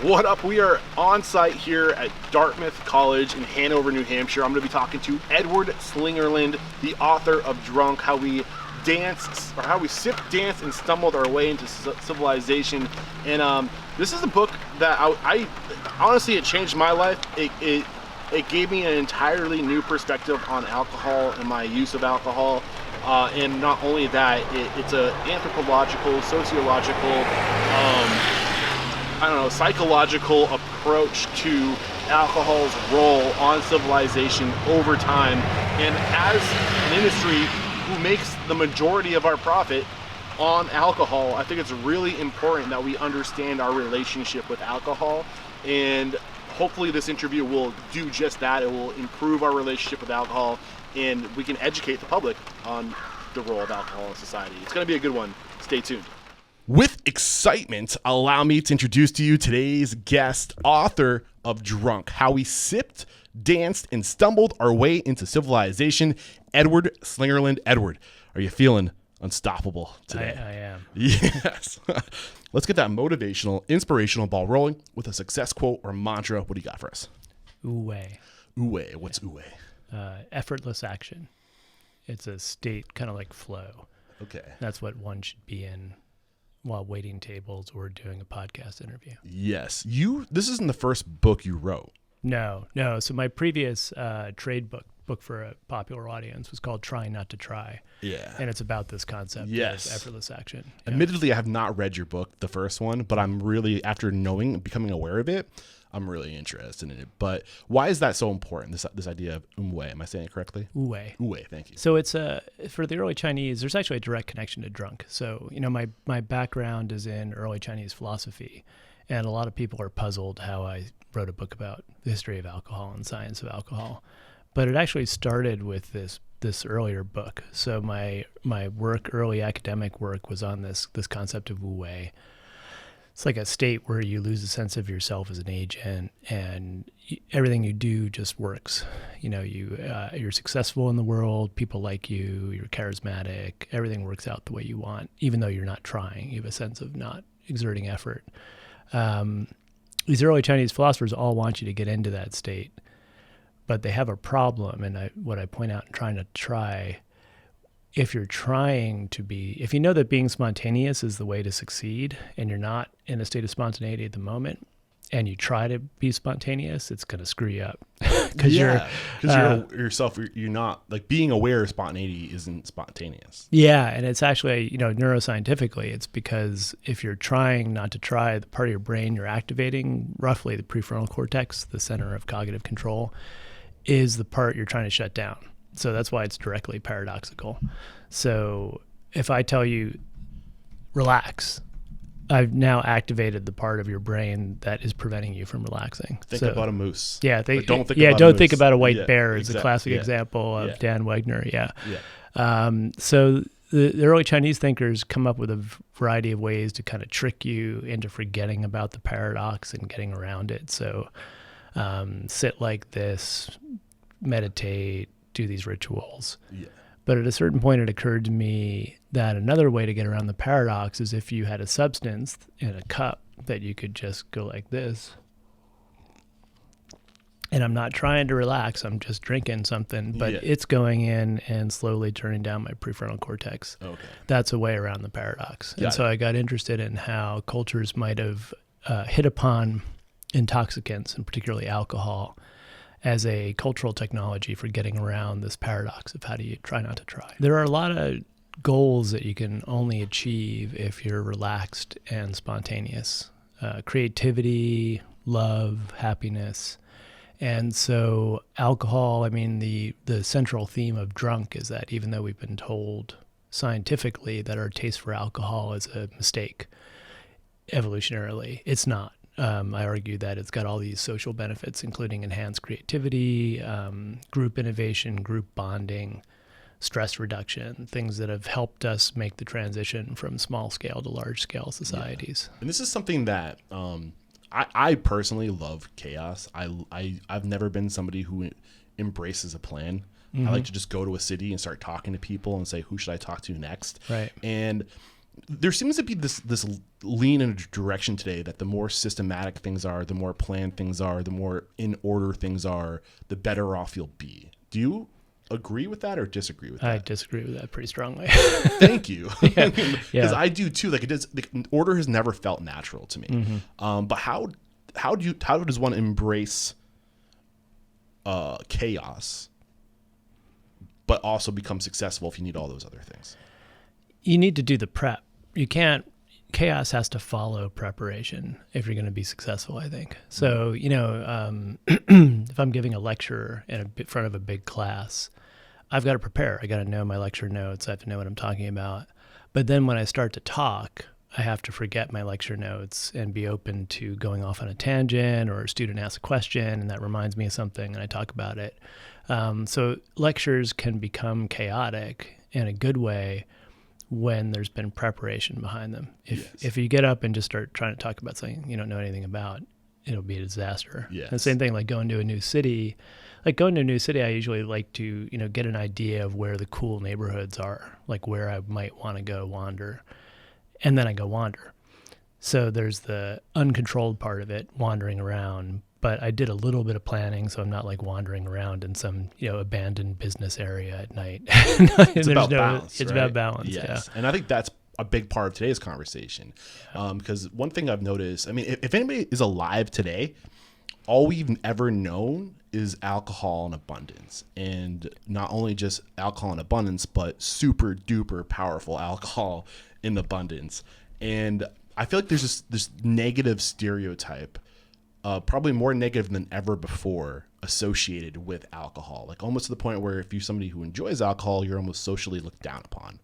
What up? We are on site here at Dartmouth College in Hanover, New Hampshire. I'm going to be talking to Edward Slingerland, the author of Drunk, how we sipped, danced, and stumbled our way into civilization. And this is a book that I honestly, it changed my life. It gave me an entirely new perspective on alcohol and my use of alcohol. And not only that, it's an anthropological, sociological, psychological approach to alcohol's role on civilization over time. And as an industry who makes the majority of our profit on alcohol, I think it's really important that we understand our relationship with alcohol. And hopefully this interview will do just that. It will improve our relationship with alcohol, and we can educate the public on the role of alcohol in society. It's going to be a good one. Stay tuned. With excitement, allow me to introduce to you today's guest, author of Drunk, How We Sipped, Danced, and Stumbled Our Way into Civilization, Edward Slingerland. Edward, are you feeling unstoppable today? I am. Yes. Let's get that motivational, inspirational ball rolling with a success quote or mantra. What do you got for us? Uwe. Uwe. What's Uwe? Effortless action. It's a state kind of like flow. Okay. That's what one should be in while waiting tables or doing a podcast interview. Yes. This isn't the first book you wrote. No. So my previous trade book for a popular audience was called Trying Not to Try. Yeah. And it's about this concept of effortless action. Admittedly, I have not read your book, the first one, but I'm really, after knowing and becoming aware of it, I'm really interested in it. But why is that so important, this idea of Uwe? Am I saying it correctly? Uwe, thank you. So it's for the early Chinese, there's actually a direct connection to drunk. So, my background is in early Chinese philosophy, and a lot of people are puzzled how I wrote a book about the history of alcohol and science of alcohol. But it actually started with this earlier book. So my early academic work was on this concept of Uwe. It's like a state where you lose a sense of yourself as an agent, and everything you do just works. You're successful in the world. People like you. You're charismatic. Everything works out the way you want, even though you're not trying. You have a sense of not exerting effort. These early Chinese philosophers all want you to get into that state, but they have a problem. And what I point out in Trying to Try, if you know that being spontaneous is the way to succeed, and you're not in a state of spontaneity at the moment, and you try to be spontaneous, it's going to screw you up. Because you're yourself. You're not, like, being aware of spontaneity isn't spontaneous. Yeah, and it's actually, neuroscientifically, it's because if you're trying not to try, the part of your brain you're activating, roughly the prefrontal cortex, the center of cognitive control, is the part you're trying to shut down. So that's why it's directly paradoxical. So if I tell you, relax, I've now activated the part of your brain that is preventing you from relaxing. Think about a moose. Yeah, don't think about a white bear is a classic example of Dan Wegner. So the early Chinese thinkers come up with a variety of ways to kind of trick you into forgetting about the paradox and getting around it. So sit like this, meditate, do these rituals. Yeah. But at a certain point, it occurred to me that another way to get around the paradox is if you had a substance in a cup that you could just go like this. And I'm not trying to relax. I'm just drinking something, but it's going in and slowly turning down my prefrontal cortex. Okay. That's a way around the paradox. So I got interested in how cultures might have hit upon intoxicants, and particularly alcohol, as a cultural technology for getting around this paradox of how do you try not to try. There are a lot of goals that you can only achieve if you're relaxed and spontaneous. Creativity, love, happiness. And so alcohol, the central theme of Drunk is that even though we've been told scientifically that our taste for alcohol is a mistake, evolutionarily, it's not. I argue that it's got all these social benefits, including enhanced creativity, group innovation, group bonding, stress reduction, things that have helped us make the transition from small scale to large scale societies. And this is something that I personally love chaos. I've never been somebody who embraces a plan. I like to just go to a city and start talking to people and say, who should I talk to next? Right. And there seems to be this lean in a direction today that the more systematic things are, the more planned things are, the more in order things are, the better off you'll be. Do you agree with that or disagree with that? I disagree with that pretty strongly. Thank you. Because Yeah. I do too. Like, order has never felt natural to me. Mm-hmm. But how does one embrace chaos, but also become successful if you need all those other things? You need to do the prep. You can't. Chaos has to follow preparation if you're going to be successful, I think. So, if I'm giving a lecture in front of a big class, I've got to prepare. I got to know my lecture notes. I have to know what I'm talking about. But then when I start to talk, I have to forget my lecture notes and be open to going off on a tangent, or a student asks a question and that reminds me of something and I talk about it. So lectures can become chaotic in a good way when there's been preparation behind them. If you get up and just start trying to talk about something you don't know anything about, it'll be a disaster. Yes. And the same thing, like going to a new city. Like going to a new city, I usually like to, get an idea of where the cool neighborhoods are, like where I might want to go wander. And then I go wander. So there's the uncontrolled part of it, wandering around. But I did a little bit of planning, so I'm not like wandering around in some, abandoned business area at night. It's about balance. It's right? about balance. Yes. Yeah. And I think that's a big part of today's conversation. Because one thing I've noticed, I mean, if anybody is alive today, all we've ever known is alcohol in abundance. And not only just alcohol in abundance, but super duper powerful alcohol in abundance. And I feel like there's this negative stereotype, probably more negative than ever before, associated with alcohol. Like almost to the point where if you're somebody who enjoys alcohol, you're almost socially looked down upon.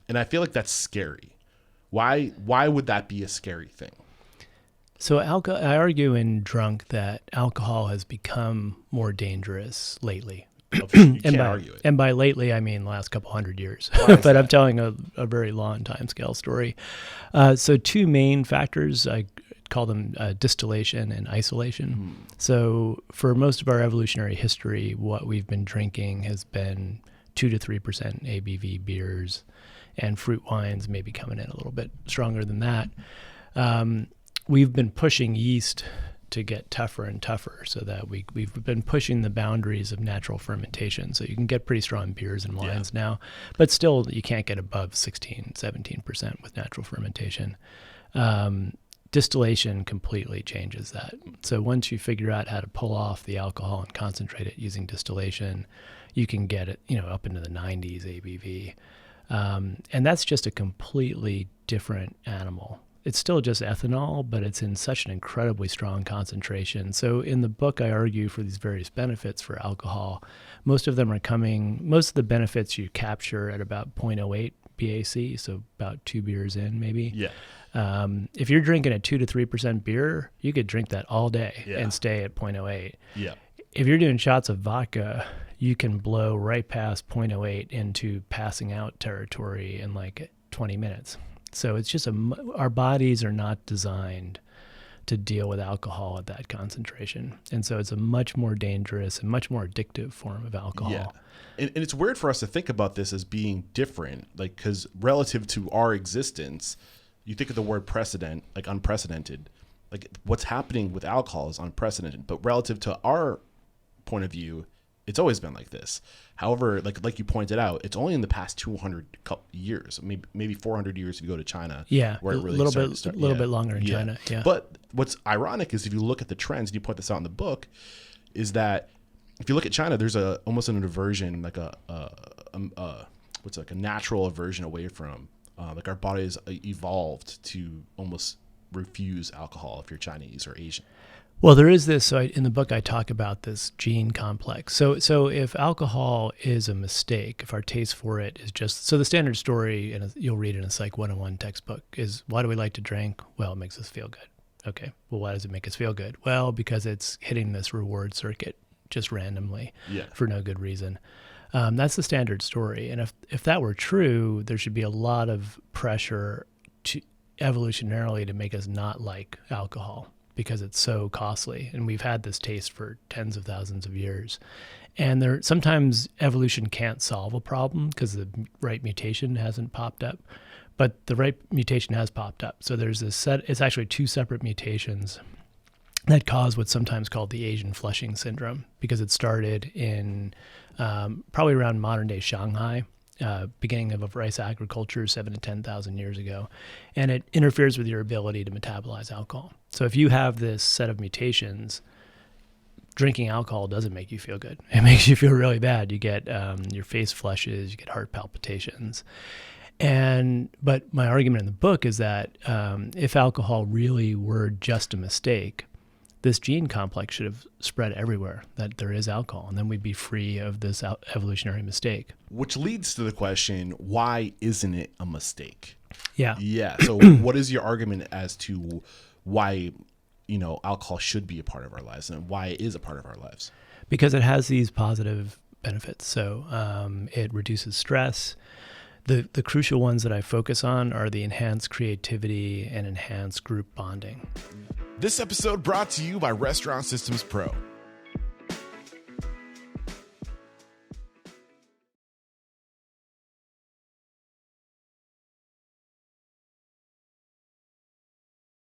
And I feel like that's scary. Why would that be a scary thing? So I argue in Drunk that alcohol has become more dangerous lately. You can't argue it. And by lately, I mean the last couple hundred years. Why is But I'm that? telling a very long time scale story. So two main factors, I call them distillation and isolation. So for most of our evolutionary history, what we've been drinking has been 2 to 3% ABV beers, and fruit wines maybe coming in a little bit stronger than that. We've been pushing yeast to get tougher and tougher, so that we've been pushing the boundaries of natural fermentation. So you can get pretty strong beers and wines now, but still you can't get above 16, 17% with natural fermentation. Distillation completely changes that. So once you figure out how to pull off the alcohol and concentrate it using distillation, you can get it, up into the 90s ABV. And that's just a completely different animal. It's still just ethanol, but it's in such an incredibly strong concentration. So in the book, I argue for these various benefits for alcohol. Most of the benefits you capture at about 0.08 BAC, so about 2 beers in maybe. Yeah. If you're drinking a 2 to 3% beer, you could drink that all day Yeah. and stay at 0.08. Yeah. If you're doing shots of vodka, you can blow right past 0.08 into passing out territory in like 20 minutes. So it's just our bodies are not designed to deal with alcohol at that concentration. And so it's a much more dangerous and much more addictive form of alcohol. Yeah. And it's weird for us to think about this as being different, like, because relative to our existence, you think of the word precedent, like unprecedented, like what's happening with alcohol is unprecedented, but relative to our point of view, it's always been like this. However, like you pointed out, it's only in the past 200 years, maybe 400 years if you go to China. Yeah, where it really a little bit longer in Yeah. China. Yeah. But what's ironic is if you look at the trends, and you point this out in the book, is that if you look at China, there's almost an aversion, like a natural aversion away from, like our bodies evolved to almost refuse alcohol if you're Chinese or Asian. Well, there is this. So in the book, I talk about this gene complex. So if alcohol is a mistake, if our taste for it is just so, the standard story, and you'll read in a Psych 101 textbook, is why do we like to drink? Well, it makes us feel good. Okay. Well, why does it make us feel good? Well, because it's hitting this reward circuit just randomly for no good reason. That's the standard story. And if that were true, there should be a lot of pressure to evolutionarily to make us not like alcohol, because it's so costly. And we've had this taste for tens of thousands of years. And sometimes evolution can't solve a problem because the right mutation hasn't popped up. but the right mutation has popped up. So there's this set, it's actually 2 separate mutations that cause what's sometimes called the Asian flushing syndrome, because it started in probably around modern day Shanghai, beginning of rice agriculture 7 to 10,000 years ago. And it interferes with your ability to metabolize alcohol. So if you have this set of mutations, drinking alcohol doesn't make you feel good. It makes you feel really bad. You get your face flushes, you get heart palpitations. But my argument in the book is that if alcohol really were just a mistake, this gene complex should have spread everywhere, that there is alcohol, and then we'd be free of this evolutionary mistake. Which leads to the question, why isn't it a mistake? Yeah. Yeah. So what is your argument as to why, alcohol should be a part of our lives and why it is a part of our lives? Because it has these positive benefits. So it reduces stress. The crucial ones that I focus on are the enhanced creativity and enhanced group bonding. This episode brought to you by Restaurant Systems Pro.